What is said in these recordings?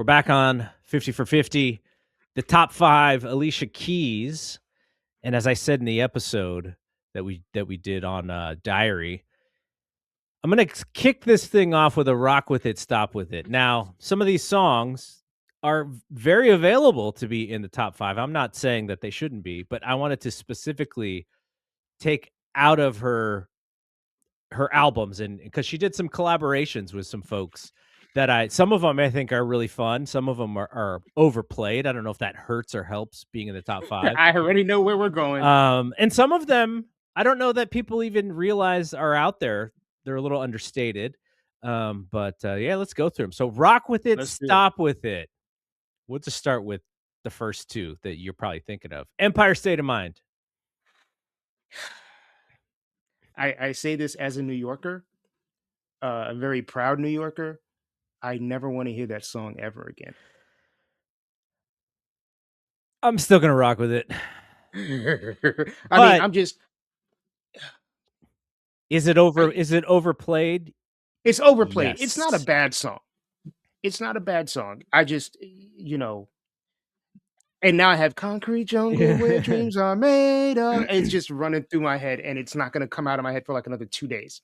We're back on 50 for 50, the top 5 Alicia Keys. And as I said in the episode that we did on Diary, I'm going to kick this thing off with a rock with it, stop with it. Now, some of these songs are very available to be in the top 5. I'm not saying that they shouldn't be, but I wanted to specifically take out of her albums, and because she did some collaborations with some folks that some of them I think are really fun. Some of them are overplayed. I don't know if that hurts or helps being in the top 5. I already know where we're going. And some of them I don't know that people even realize are out there. They're a little understated. But yeah, let's go through them. So rock with it, stop with it. We'll just start with the first two that you're probably thinking of. Empire State of Mind. I say this as a New Yorker, a very proud New Yorker. I never want to hear that song ever again. I'm still gonna rock with it. I mean, I'm just. Is it overplayed? It's overplayed. Yes. It's not a bad song. It's not a bad song. I just, and now I have Concrete Jungle where dreams are made of. It's just running through my head, and it's not going to come out of my head for like another 2 days.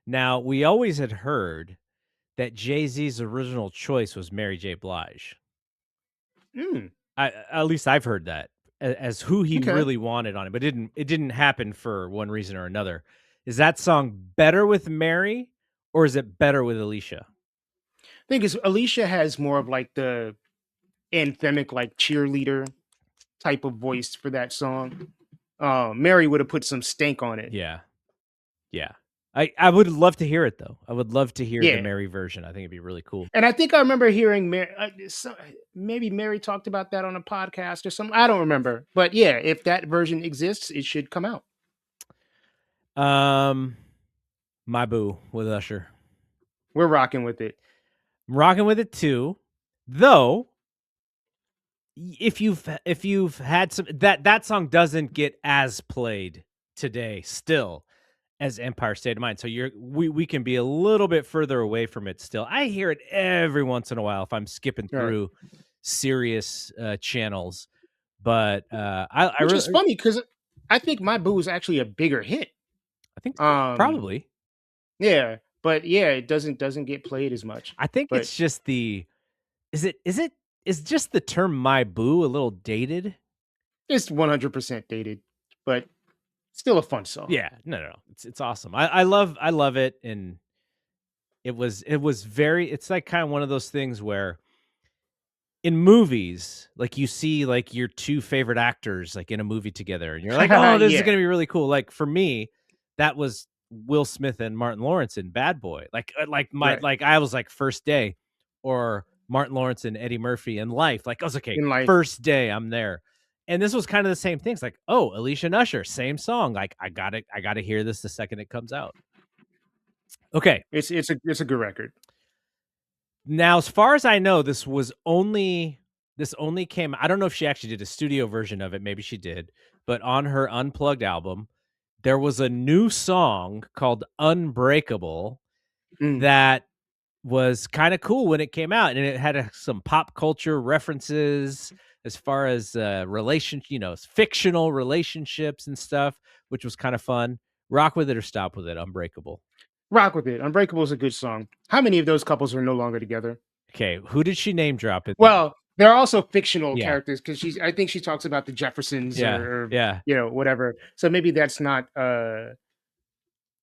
Now, we always had heard that Jay-Z's original choice was Mary J. Blige. At least I've heard that as who he really wanted on it, but it didn't happen for one reason or another. Is that song better with Mary, or is it better with Alicia? I think Alicia has more of like the anthemic, like cheerleader type of voice for that song. Mary would have put some stank on it. Yeah. I would love to hear it though. I would love to hear the Mary version. I think it'd be really cool. And I think I remember hearing Mary. Maybe Mary talked about that on a podcast or something. I don't remember, but yeah, if that version exists, it should come out. My Boo with Usher. We're rocking with it. I'm rocking with it too. Though, if you've had some that song doesn't get as played today still as Empire State of Mind. So we can be a little bit further away from it still. I hear it every once in a while if I'm skipping through serious channels. But which is funny because I think My Boo is actually a bigger hit. I think so, probably. Yeah, but yeah, it doesn't get played as much. I think it's just is just the term My Boo a little dated? It's 100% dated, but still a fun song. Yeah, no. It's awesome. I love it, and it was very. It's like kind of one of those things where in movies, like you see like your two favorite actors like in a movie together, and you're like, oh, this is gonna be really cool. Like for me, that was Will Smith and Martin Lawrence in Bad Boy. Like I was like First Day, or Martin Lawrence and Eddie Murphy in Life. Like I was okay, First Day, I'm there. And this was kind of the same things. Like, oh, Alicia and Usher, same song. Like I gotta hear this the second it comes out. Okay, it's a good record. Now, as far as I know, this only came. I don't know if she actually did a studio version of it. Maybe she did, but on her Unplugged album, there was a new song called Unbreakable that was kind of cool when it came out, and it had some pop culture references as far as fictional relationships and stuff, which was kind of fun. Rock with it or stop with it. Unbreakable. Rock with it. Unbreakable is a good song. How many of those couples are no longer together? Okay, who did she name drop it? Well, there are also fictional characters because I think she talks about the Jeffersons or whatever. So maybe that's not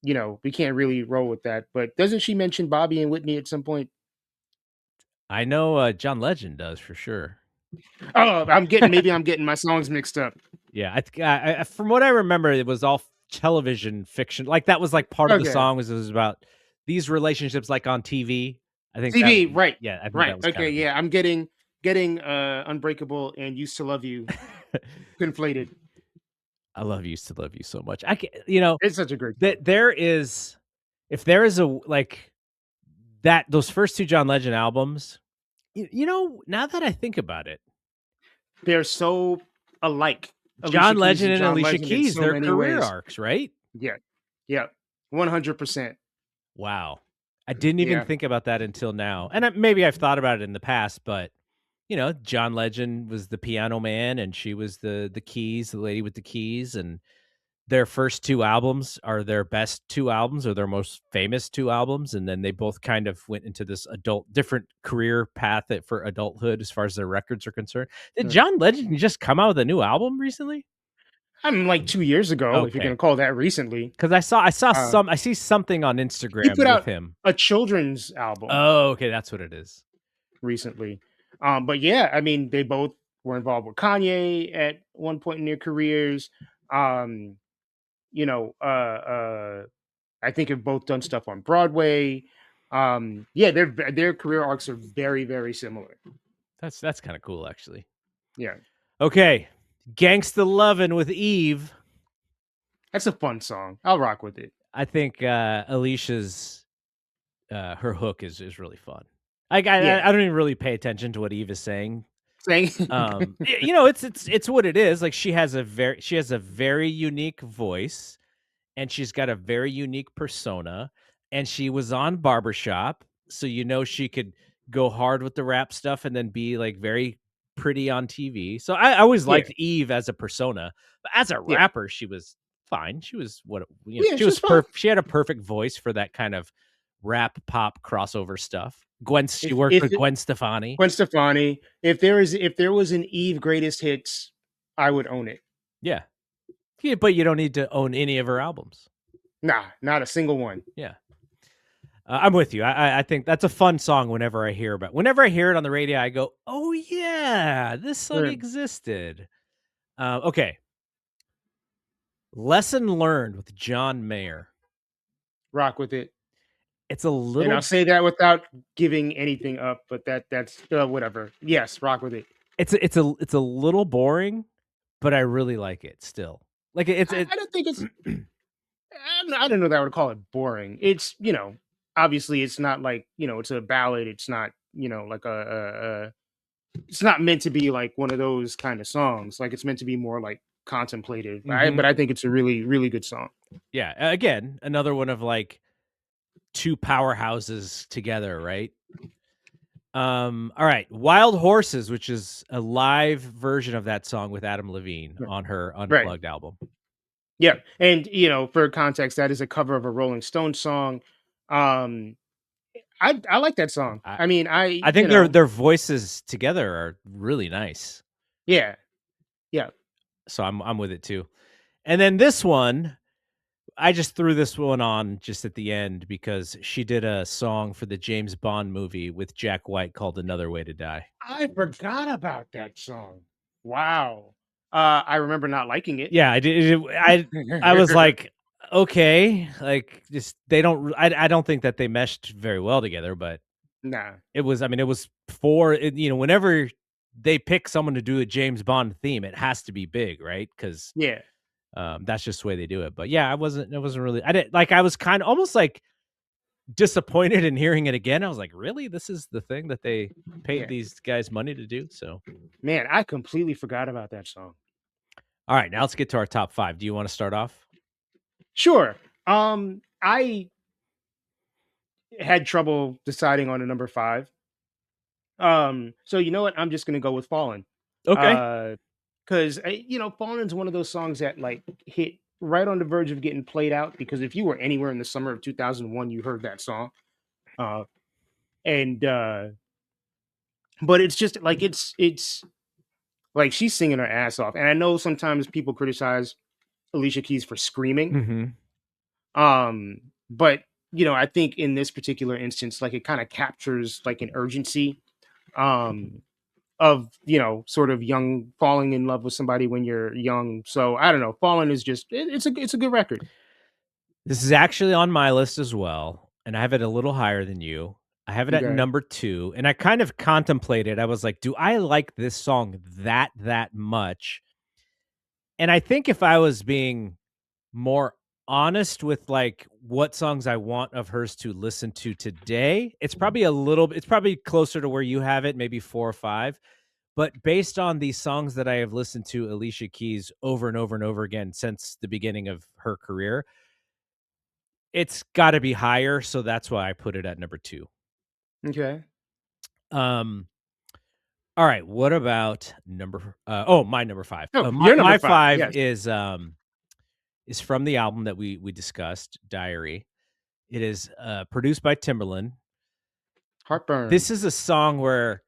we can't really roll with that. But doesn't she mention Bobby and Whitney at some point? I know John Legend does for sure. Oh, I'm getting my songs mixed up. Yeah, I from what I remember, it was all television fiction. Like that was like part of the song was about these relationships like on TV. I think TV, right? Yeah, I think right. Okay, yeah, I'm getting Unbreakable and Used to Love You conflated. I love Used to Love You so much. It's such a great song. If there is a like that, those first two John Legend albums, now that I think about it, they're so alike. John Legend and Alicia Keys, their career arcs, right? Yeah, 100%. Wow, I didn't even Yeah, think about that until now, and maybe I've thought about it in the past, but John Legend was the piano man, and she was the keys, the lady with the keys, and their first 2 albums are their best 2 albums or their most famous 2 albums, and then they both kind of went into this different career path for adulthood as far as their records are concerned. Did mm. John Legend just come out with a new album recently? I mean, like 2 years ago, if you're Okay, gonna call that recently. because Uh, I see something on he Instagram put with out him. a children's album Oh, okay, that's what it is. recently. But yeah, I mean, they both were involved with Kanye at one point in their careers. Um, you know, I think have both done stuff on Broadway. Yeah, their career arcs are very, very similar. That's kinda cool, actually. Yeah, Okay, Gangsta Lovin' with Eve. that's a fun song. I'll rock with it. I think, Alicia's her hook is really fun. Yeah, I don't even really pay attention to what Eve is saying. saying It's what it is. Like she has a very unique voice, and she's got a very unique persona, and she was on Barbershop, so she could go hard with the rap stuff and then be like very pretty on TV. So I always yeah, liked Eve as a persona, but as a yeah, rapper, she was fine. She was yeah. she She's was fun. she had a perfect voice for that kind of rap pop crossover stuff. She If worked if with it, Gwen Stefani. Gwen Stefani, if there was an Eve greatest hits, I would own it. Yeah. Yeah, but you don't need to own any of her albums. Nah, not a single one. Yeah. I'm with you. I think that's a fun song whenever I hear it on the radio, I go, "Oh, yeah, this song Yeah, existed." Okay. Lesson Learned with John Mayer. rock with it. It's a And I'll little say that without giving anything up, but that's whatever. Yes, rock with it. it's a little boring, but I really like it still. Like, I don't think it's. I don't know that I would call it boring. It's obviously it's not like it's a ballad. It's not like a it's not meant to be like one of those kind of songs. Like it's meant to be more like contemplative. Mhm. But I think it's a really really good song. Yeah, again, another one of, like, 2 powerhouses together, right? All right, Wild Horses, which is a live version of that song with Adam Levine Yeah. on her Right. Unplugged album. Yeah. And for context, that is a cover of a Rolling Stones song. Um, I like that song. I I mean, I think their voices together are really nice. yeah, yeah. So I'm with it too. And then this one, I just threw this one on just at the end because she did a song for the James Bond movie with Jack White called Another Way to Die. I forgot about that song. Wow. I remember not liking it. Yeah, I did. I was like, okay, like just they don't. I don't think that they meshed very well together, but Nah. it was. I mean, it was whenever they pick someone to do a James Bond theme, it has to be big, right? Because Yeah. that's just the way they do it. But yeah, I wasn't. It wasn't really. I didn't like. I was kind of almost like disappointed in hearing it again. I was like, really, this is the thing that they paid Yeah. these guys money to do. So, Man, I completely forgot about that song. all right, now let's get to our top 5. Do you want to start off? Sure. I had trouble deciding on a number 5. So you know what? I'm just gonna go with Fallen. Okay. Uh, because Fallen's one of those songs that like hit right on the verge of getting played out. Because if you were anywhere in the summer of 2001, you heard that song. Uh, and But it's just like it's like she's singing her ass off. And I know sometimes people criticize Alicia Keys for screaming. Mm-hmm. But I think in this particular instance, like it kind of captures like an urgency um of sort of young falling in love with somebody when you're young. So I don't know. Fallen is just it's a good record. This is actually on my list as well, and I have it a little higher than you. I have it at Okay. number 2, and I kind of contemplated. I was like, do I like this song that much? And I think if I was being more honest with like what songs I want of hers to listen to today, it's probably closer to where you have it, maybe 4 or 5. But based on these songs that I have listened to Alicia Keys over and over and over again since the beginning of her career, It's got to be higher, so that's why I put it at number 2. Okay. Um, all right, what about my number 5. Oh, My you're number my five. 5 Yes. is from the album that we discussed, Diary. It is produced by Timberland. Heartburn. This is a song where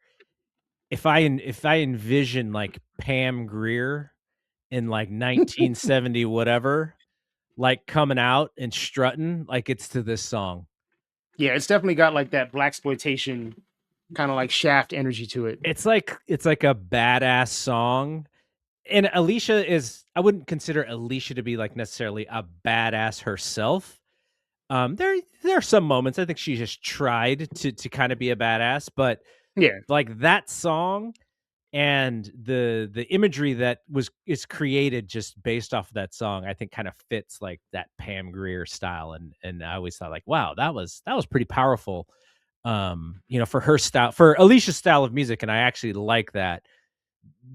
if I envision like Pam Grier in like 1970 whatever, like coming out and strutting, like it's to this song. Yeah, it's definitely got like that black exploitation kind of like Shaft energy to it. It's like a badass song. And Alicia is I wouldn't consider Alicia to be like necessarily a badass herself. There are some moments I think she just tried to kind of be a badass, but Yeah. like that song and the imagery that is created just based off of that song, I think kind of fits like that Pam Grier style, and I always thought like, wow, that was pretty powerful, for her style, for Alicia's style of music, and I actually like that.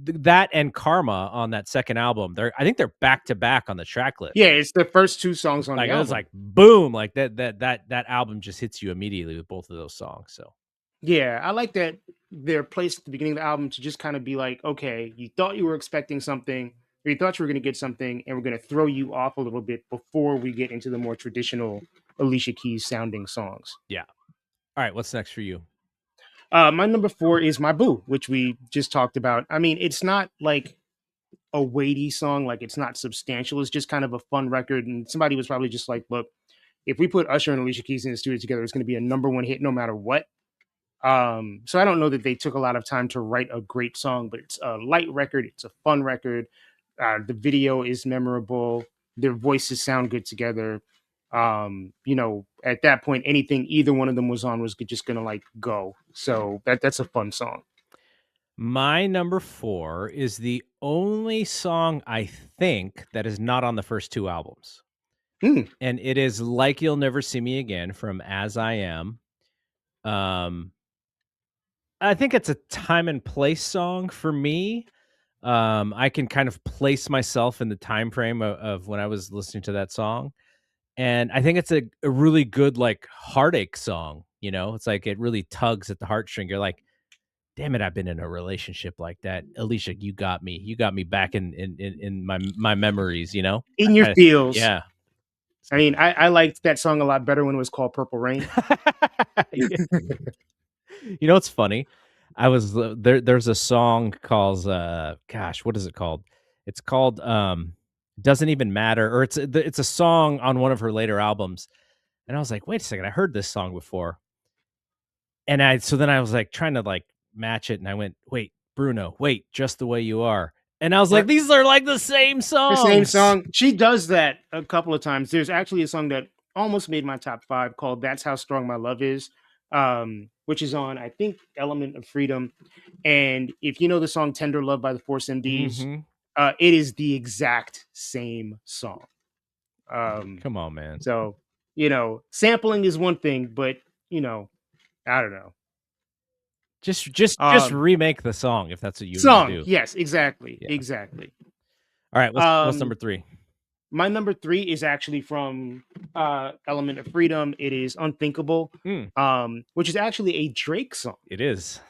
That and Karma on that second album, I think they're back to back on the track list. Yeah, it's the first two songs on the Like it was album. like boom, like that album just hits you immediately with both of those songs. So Yeah, I like that they're placed at the beginning of the album to just kind of be like, okay, you thought you were expecting something, or you thought you were going to get something, and we're going to throw you off a little bit before we get into the more traditional Alicia Keys sounding songs. yeah. All right, what's next for you? My number 4 is My Boo, which we just talked about. I mean, it's not like a weighty song, like it's not substantial. It's just kind of a fun record. And somebody was probably just like, look, if we put Usher and Alicia Keys in the studio together, it's going to be a number one hit no matter what. So I don't know that they took a lot of time to write a great song, but it's a light record. It's a fun record. The video is memorable. Their voices sound good together. At that point, anything either one of them was on was just gonna like go. So that's a fun song. My number 4 is the only song I think that is not on the first 2 albums, Mm, and it is "Like You'll Never See Me Again" from As I Am. Um, I think it's a time and place song for me. I can kind of place myself in the time frame of when I was listening to that song, and I think it's a really good, like, heartache song, It's like it really tugs at the heartstring. You're like, damn it, I've been in a relationship like that. Alicia, you got me. You got me back in my memories, in your Kinda feels. yeah. I mean, I liked that song a lot better when it was called Purple Rain. Yeah. You know what's funny? I was there's a song called, gosh, what is it called? It's called, Doesn't Even Matter, or it's a song on one of her later albums, and I was like, "Wait a second, I heard this song before." So then I was, like, trying to, like, match it, and I went, "Wait, Bruno, wait, Just the Way You Are." And I was like, What? "These are, like, the same The same songs." song. She does that a couple of times. There's actually a song that almost made my top 5 called "That's How Strong My Love Is," which is on I think Element of Freedom. And if you know the song "Tender Love" by the Force MDs, Mhm. it is the exact same song. Um, Come on, man. so sampling is one thing, but you know, I don't know. Just Um, remake the song if that's what you wanna Song, do. yes, exactly, Yeah. exactly. Alright, what's number Um, 3? My number 3 is actually from Element of Freedom. It is Unthinkable, Mm, which is actually a Drake song. it is.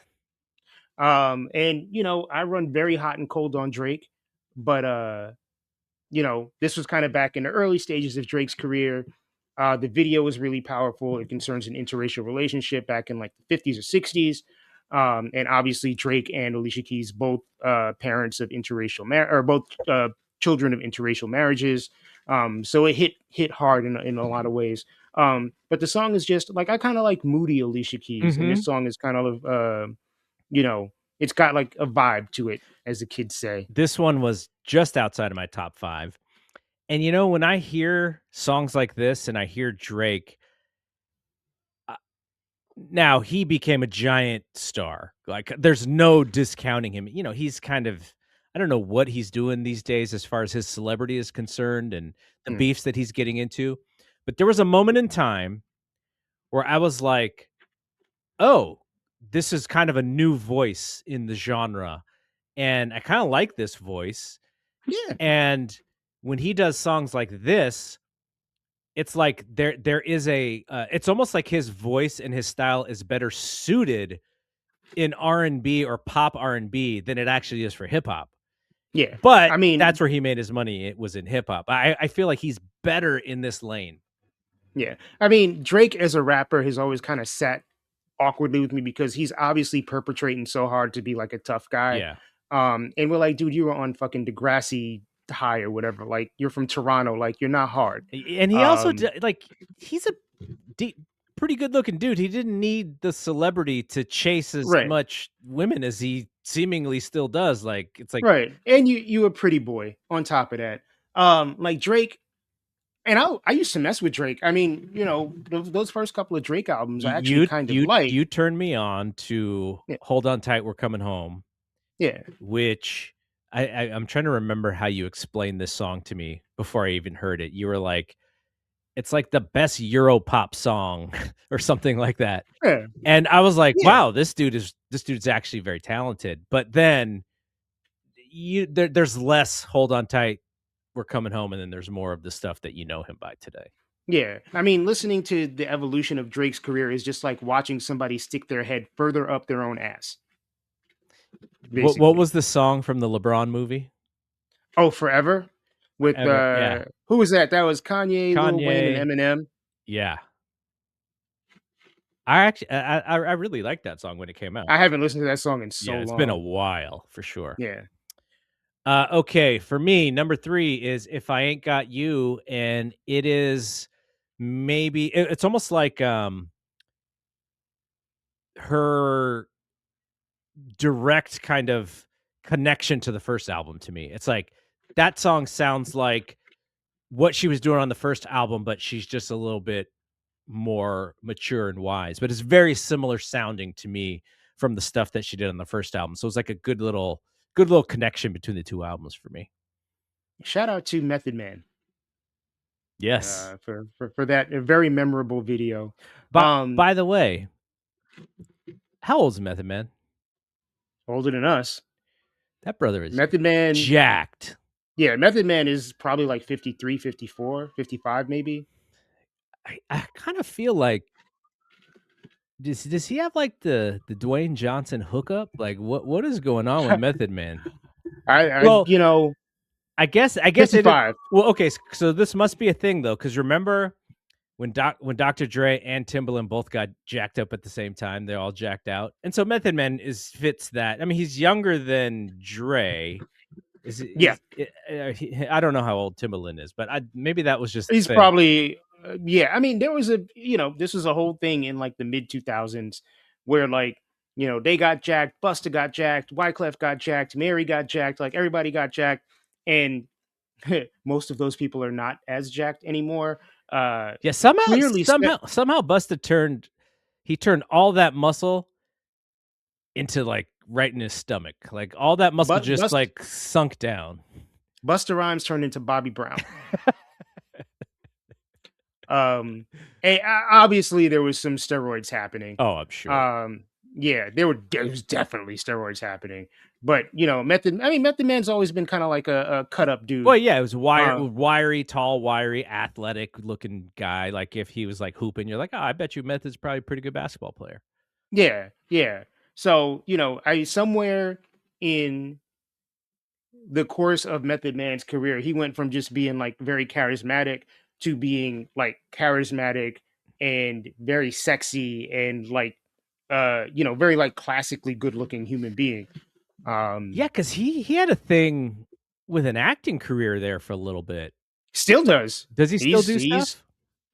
And I run very hot and cold on Drake, but this was kind of back in the early stages of Drake's career. The video was really powerful. It concerns an interracial relationship back in like the 50s or 60s. And obviously Drake and Alicia Keys, both parents of or both children of interracial marriages. So it hit hard in a lot of ways. But the song is just like I kind of like moody Alicia Keys, and this Mhm. song is kind of you know, it's got like a vibe to it, as the kids say. This one was just outside of my top 5. And, when I hear songs like this and I hear Drake, uh, now he became a giant star. Like, there's no discounting him. He's kind of I don't know what he's doing these days as far as his celebrity is concerned and the Hmm. beefs that he's getting into. But there was a moment in time where I was like, "Oh, this is kind of a new voice in the genre." And I kinda like this voice. Yeah. And when he does songs like this, it's like there is a it's almost like his voice and his style is better suited in R&B or pop R&B than it actually is for hip hop. Yeah. But I mean, that's where he made his money. It was in hip hop. I feel like he's better in this lane. yeah. I mean, Drake as a rapper has always kind of sat awkwardly with me because he's obviously perpetrating so hard to be like a tough guy. Yeah. And we're like, dude, you were on fucking Degrassi High or whatever. Like, you're from Toronto. Like, you're not hard. And he also like he's a pretty good looking dude. He didn't need the celebrity to chase as Right. much women as he seemingly still does. Like it's like Right. And you a pretty boy on top of that. Like Drake, and I used to mess with Drake. I mean, those first couple of Drake albums I actually kind of like. you turned me on to Yeah. Hold On Tight, We're Coming Home, Yeah. which I'm trying to remember how you explained this song to me before I even heard it. You were like, it's like the best Euro pop song or something like that. Yeah. And I was like, Yeah. wow, this dude's actually very talented. But then there's less Hold On Tight, We're Coming Home, and then there's more of the stuff that you know him by today. Yeah. I mean, listening to the evolution of Drake's career is just like watching somebody stick their head further up their own ass, What basically. was the song from the LeBron movie? Oh, Forever with Ever, yeah. who was that? That was Kanye, Lil Wayne, and Kanye, Eminem. yeah. I really liked that song when it came out. I haven't listened to that song in Yeah, so it's been a long. while for sure. Yeah. Okay, for me, number 3 is If I Ain't Got You, and it is it's almost like her direct kind of connection to the first album to me. It's like that song sounds like what she was doing on the first album, but she's just a little bit more mature and wise. But it's very similar sounding to me from the stuff that she did on the first album. So it's like a good little connection between the two albums for me. Shout out to Method Man Yes. for that very memorable video. But by the way, how old's Method Man? Older than us. That brother is Method Man, jacked. yeah, Method Man is probably like 53, 54, 55 maybe. I kind of feel like does he have like the Dwayne Johnson hookup? Like what is going on with Method Man? I Well, I guess it is. 55. Well, okay, so this must be a thing though, because remember when Dr. Dre and Timbaland both got jacked up at the same time, they're all jacked out, and so Method Man fits that. I mean, he's younger than Dre. Yeah. I don't know how old Timbaland is, but maybe that was just the He's thing. probably yeah. I mean, there was this was a whole thing in like the mid 2000s where like, they got jacked, Busta got jacked, Wyclef got jacked, Mary got jacked, like everybody got jacked, and most of those people are not as jacked anymore. Yeah, Clearly, somehow Busta turned all that muscle into like right in his stomach. Like all that muscle but just like sunk down. Busta Rhymes turned into Bobby Brown. And obviously there was some steroids happening. Oh, I'm sure. Yeah, there was definitely steroids happening. But Method Man's always been kind of like a cut up dude. Well, yeah, it was Uh, wiry, tall, wiry, athletic looking guy. Like if he was like hooping, you're like, oh, I bet you Method's probably a pretty good basketball player. yeah, yeah. So, I somewhere in the course of Method Man's career, he went from just being like very charismatic to being like charismatic and very sexy and like very like classically good looking human being. Yeah, because he had a thing with an acting career there for a little bit. Still does. Does he still do He's stuff?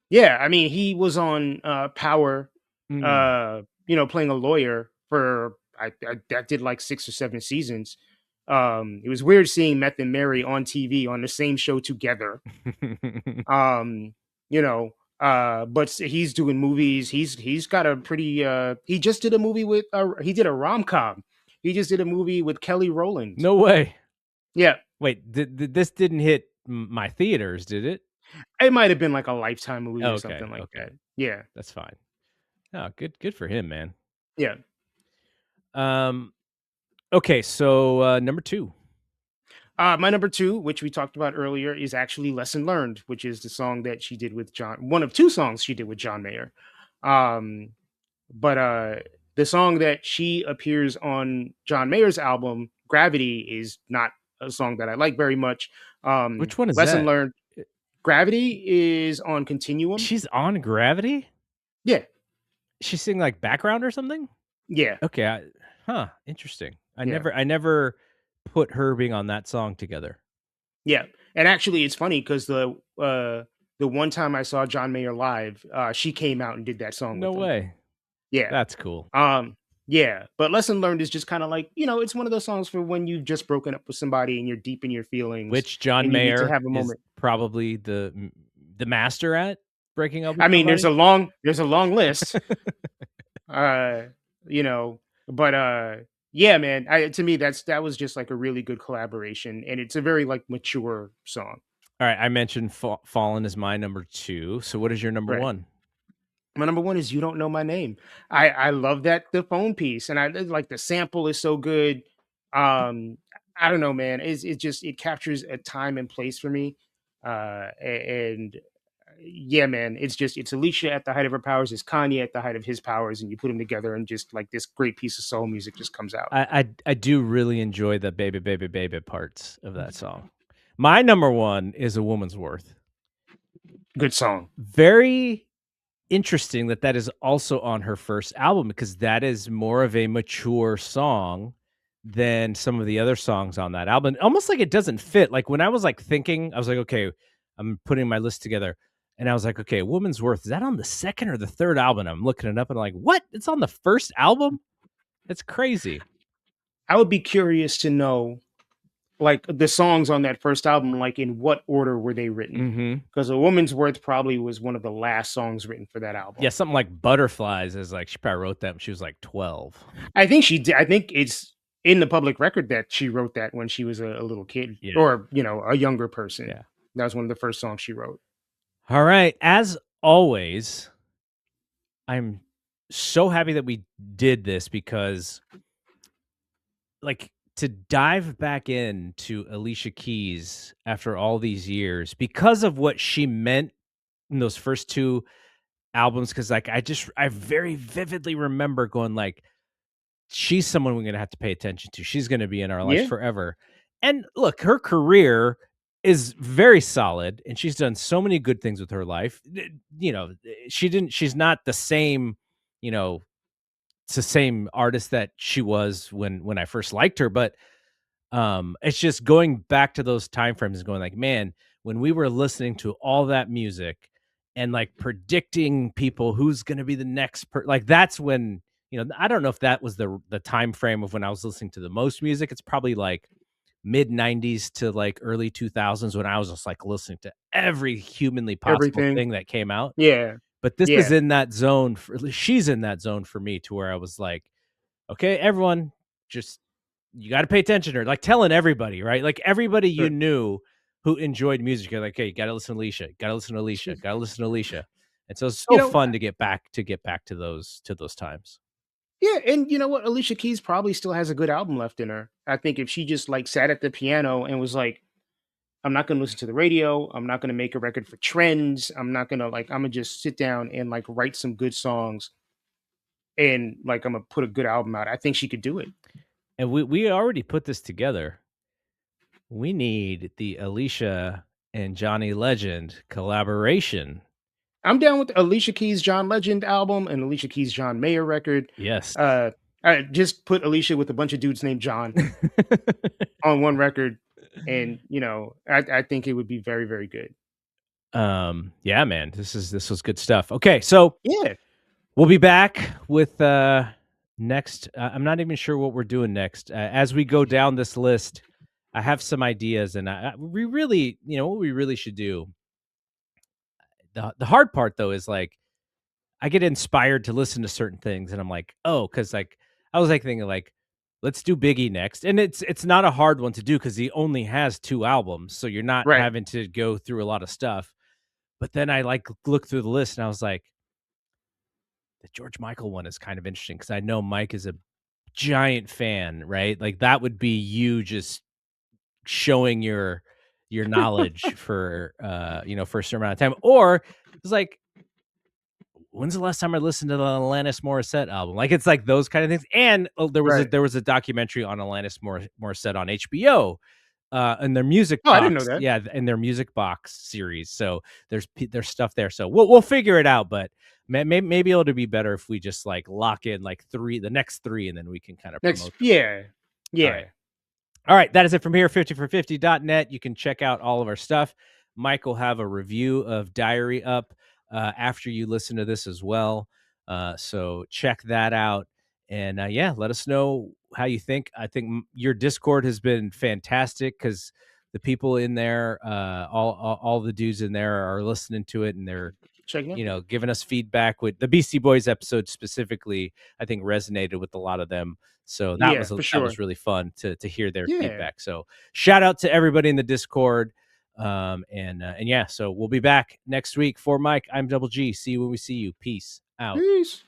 Yeah, I mean, he was on Power, Mm. playing a lawyer for I that did like 6 or 7 seasons. It was weird seeing Meth and Mary on TV on the same show together. Um, but he's doing movies. He's got a pretty he just did a movie with he did a rom-com. He just did a movie with Kelly Rowland. No way. Yeah. Wait, this didn't hit my theaters, did it? It might have been like a Lifetime movie or Okay, something like okay. that. Yeah. That's fine. Oh, good for him, man. Yeah. Okay, so number 2. My number two, which we talked about earlier, is actually "Lesson Learned," which is the song that she did with John. One of two songs she did with John Mayer. Um, but the song that she appears on John Mayer's album, "Gravity," is not a song that I like very much. Which one is "Lesson that? Learned." Uh, "Gravity" is on Continuum. She's on Gravity? Yeah, She's singing, like, background or something? yeah, Okay, interesting. yeah. I never put her being on that song together. Yeah, and actually, it's funny because the one time I saw John Mayer live, she came out and did that song No with him. way. Yeah, That's cool. um, yeah, but "Lesson Learned" is just kinda like, it's one of those songs for when you've just broken up with somebody and you're deep in your feelings Which John and you need to Mayer have a is moment. probably the master at breaking up with I mean, there's somebody? a long list, uh, you know, but yeah, man, to me, that was just like a really good collaboration, and it's a very, like, mature song. Alright, I mentioned Fallin is my number 2, so what is your number Right. 1? My number one is "You Don't Know My Name." I love that the phone piece, and I like the sample is so good. I don't know, man. It just it captures a time and place for me. And yeah, man, it's Alicia at the height of her powers, it's Kanye at the height of his powers, and you put them together, and just like this great piece of soul music just comes out. I do really enjoy the "Baby, Baby, Baby" parts of that song. My number 1 is "A Woman's Worth." Good song. Very interesting that that is also on her first album because that is more of a mature song than some of the other songs on that album. Almost like it doesn't fit. Like when I was like thinking, I was like, okay, I'm putting my list together. And I was like, okay, Woman's Worth, is that on the second or the third album? I'm looking it up and I'm like, what? It's on the first album? That's crazy. I would be curious to know, like, the songs on that first album, like, in what order were they written? Hmm. Because "A Woman's Worth" probably was one of the last songs written for that Yeah, album. something like Butterflies is like, she probably wrote that when she was like 12. I think she did. I think it's in the public record that she wrote that when she was a little kid, Yeah. or, a younger person. Yeah. That was one of the first songs she wrote. All right. As always, I'm so happy that we did this because, like, to dive back into Alicia Keys after all these years because of what she meant in those first 2 albums, because like, I very vividly remember going like, "She's someone we're gonna have to pay attention to. She's gonna be in our lives Yeah, forever." And look, her career is very solid, and she's done so many good things with her life. She's not the same, you know, it's the same artist that she was when I first liked her, but it's just going back to those time frames and going like, man, when we were listening to all that music and like predicting people who's going to be the next like that's when, I don't know if that was the time frame of when I was listening to the most music. It's probably like mid 90s to like early 2000s when I was just like listening to every humanly possible everything. thing that came out. Yeah, But this is yeah, in that zone she's in that zone for me to where I was like, okay, everyone, just you got to pay attention to her, like telling everybody, right? Like everybody you sure. knew who enjoyed music, you're like, hey, you got to listen to Alicia, got to listen to Alicia, She's, got to listen to Alicia. And so it's you so know, fun to get back to those times. yeah, and you know what? Alicia Keys probably still has a good album left in her. I think if she just like sat at the piano and was like, "I'm not going to listen to the radio. I'm not going to make a record for trends. I'm not going to like. I'm gonna just sit down and like write some good songs, and like I'm gonna put a good album out." I think she could do it. And we already put this together. We need the Alicia and Johnny Legend collaboration. I'm down with the Alicia Keys John Legend album and Alicia Keys John Mayer record. Yes. Uh, I just put Alicia with a bunch of dudes named John on one record, and I think it would be very very good. Yeah, man, this was good stuff. Okay, so Yeah, we'll be back with next. I'm not even sure what we're doing next. As we go down this list, I have some ideas, and we really, what we really should do. The hard part though is like I get inspired to listen to certain things, and I'm like, oh, because like I was like thinking like, let's do Biggie next, and it's not a hard one to do because he only has 2 albums, so you're not right. having to go through a lot of stuff. But then I like look through the list, and I was like, the George Michael one is kind of interesting because I know Mike is a giant fan, right? Like that would be you just showing your knowledge for for a certain amount of time. Or it's like, when's the last time I listened to the Alanis Morissette album? Like, it's like those kind of things. And Right. there was a documentary on Alanis Morissette on HBO, in their music Oh, I didn't know box. that. Yeah, in their music box series. So there's stuff there. So we'll figure it out. But maybe it'll be better if we just like lock in like the next three, and then we can kind of Next, promote them. yeah, All right. yeah. All right, that is it from here, 50for50.net. You can check out all of our stuff. Mike will have a review of Diary up after you listen to this as well. So check that out. And yeah, let us know how you think. I think your Discord has been fantastic because the people in there, all the dudes in there are listening to it, and they're Check it out. giving us feedback. With the Beastie Boys episode specifically, I think resonated with a lot of them. So Yeah, for that sure. was really fun to hear their Yeah. feedback. So shout out to everybody in the Discord. And yeah, so we'll be back next week. For Mike, I'm Double G. See you when we see you. Peace out. Peace.